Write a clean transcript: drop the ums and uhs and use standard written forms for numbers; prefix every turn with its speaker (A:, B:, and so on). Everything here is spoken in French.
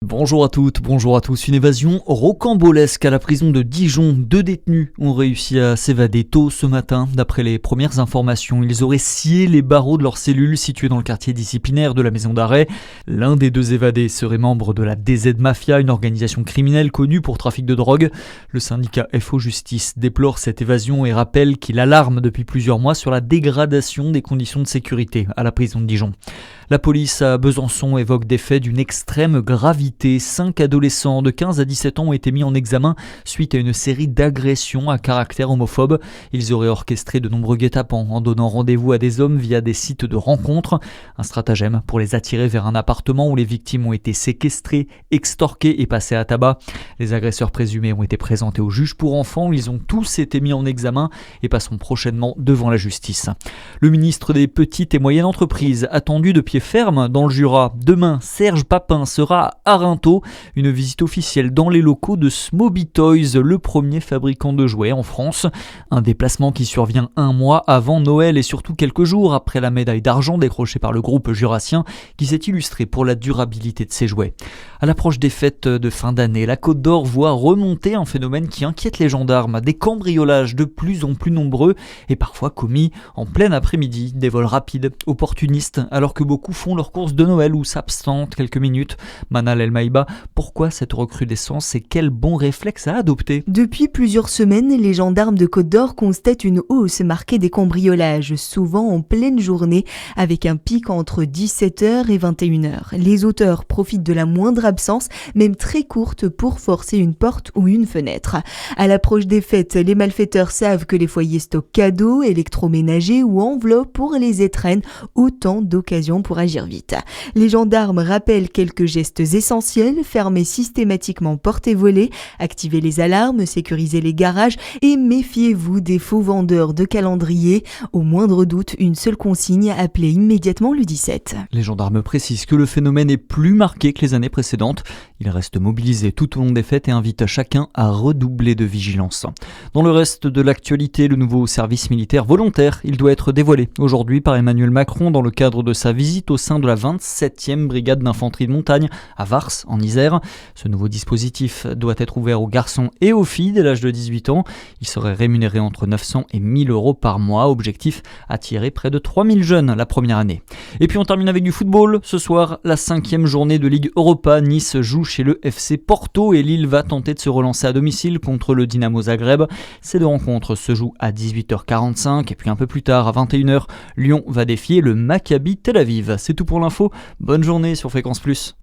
A: Bonjour à toutes, bonjour à tous. Une évasion rocambolesque à la prison de Dijon. 2 détenus ont réussi à s'évader tôt ce matin. D'après les premières informations, ils auraient scié les barreaux de leur cellule située dans le quartier disciplinaire de la maison d'arrêt. L'un des 2 évadés serait membre de la DZ Mafia, une organisation criminelle connue pour trafic de drogue. Le syndicat FO Justice déplore cette évasion et rappelle qu'il alarme depuis plusieurs mois sur la dégradation des conditions de sécurité à la prison de Dijon. La police à Besançon évoque des faits d'une extrême gravité. 5 adolescents de 15 à 17 ans ont été mis en examen suite à une série d'agressions à caractère homophobe. Ils auraient orchestré de nombreux guet-apens en donnant rendez-vous à des hommes via des sites de rencontres. Un stratagème pour les attirer vers un appartement où les victimes ont été séquestrées, extorquées et passées à tabac. Les agresseurs présumés ont été présentés au juge pour enfants. Ils ont tous été mis en examen et passeront prochainement devant la justice. Le ministre des Petites et Moyennes Entreprises, attendu de pied ferme dans le Jura. Demain, Serge Papin sera à Rinthot. Une visite officielle dans les locaux de Smoby Toys, le premier fabricant de jouets en France. Un déplacement qui survient un mois avant Noël et surtout quelques jours après la médaille d'argent décrochée par le groupe jurassien qui s'est illustré pour la durabilité de ses jouets. À l'approche des fêtes de fin d'année, la Côte d'Or voit remonter un phénomène qui inquiète les gendarmes. Des cambriolages de plus en plus nombreux et parfois commis en plein après-midi. Des vols rapides, opportunistes, alors que beaucoup font leurs courses de Noël ou s'absentent quelques minutes. Manal El Maïba, pourquoi cette recrudescence et quel bon réflexe à adopter ?
B: Depuis plusieurs semaines, les gendarmes de Côte d'Or constatent une hausse marquée des cambriolages, souvent en pleine journée, avec un pic entre 17h et 21h. Les auteurs profitent de la moindre absence, même très courte, pour forcer une porte ou une fenêtre. À l'approche des fêtes, les malfaiteurs savent que les foyers stockent cadeaux, électroménagers ou enveloppes pour les étrennes, autant d'occasions pour agir vite. Les gendarmes rappellent quelques gestes essentiels: fermer systématiquement portes et volets, activer les alarmes, sécuriser les garages et méfiez-vous des faux vendeurs de calendriers. Au moindre doute, une seule consigne: appelez immédiatement le 17.
A: Les gendarmes précisent que le phénomène est plus marqué que les années précédentes. Ils restent mobilisés tout au long des fêtes et invitent chacun à redoubler de vigilance. Dans le reste de l'actualité, le nouveau service militaire volontaire, il doit être dévoilé aujourd'hui par Emmanuel Macron dans le cadre de sa visite au sein de la 27e brigade d'infanterie de montagne à Vars, en Isère. Ce nouveau dispositif doit être ouvert aux garçons et aux filles dès l'âge de 18 ans. Il serait rémunéré entre 900 et 1000 euros par mois. Objectif: attirer près de 3000 jeunes la première année. Et puis on termine avec du football. Ce soir, la 5e journée de Ligue Europa. Nice joue chez le FC Porto et Lille va tenter de se relancer à domicile contre le Dynamo Zagreb. Ces 2 rencontres se jouent à 18h45 et puis un peu plus tard à 21h, Lyon va défier le Maccabi Tel Aviv. C'est tout pour l'info. Bonne journée sur Fréquence Plus.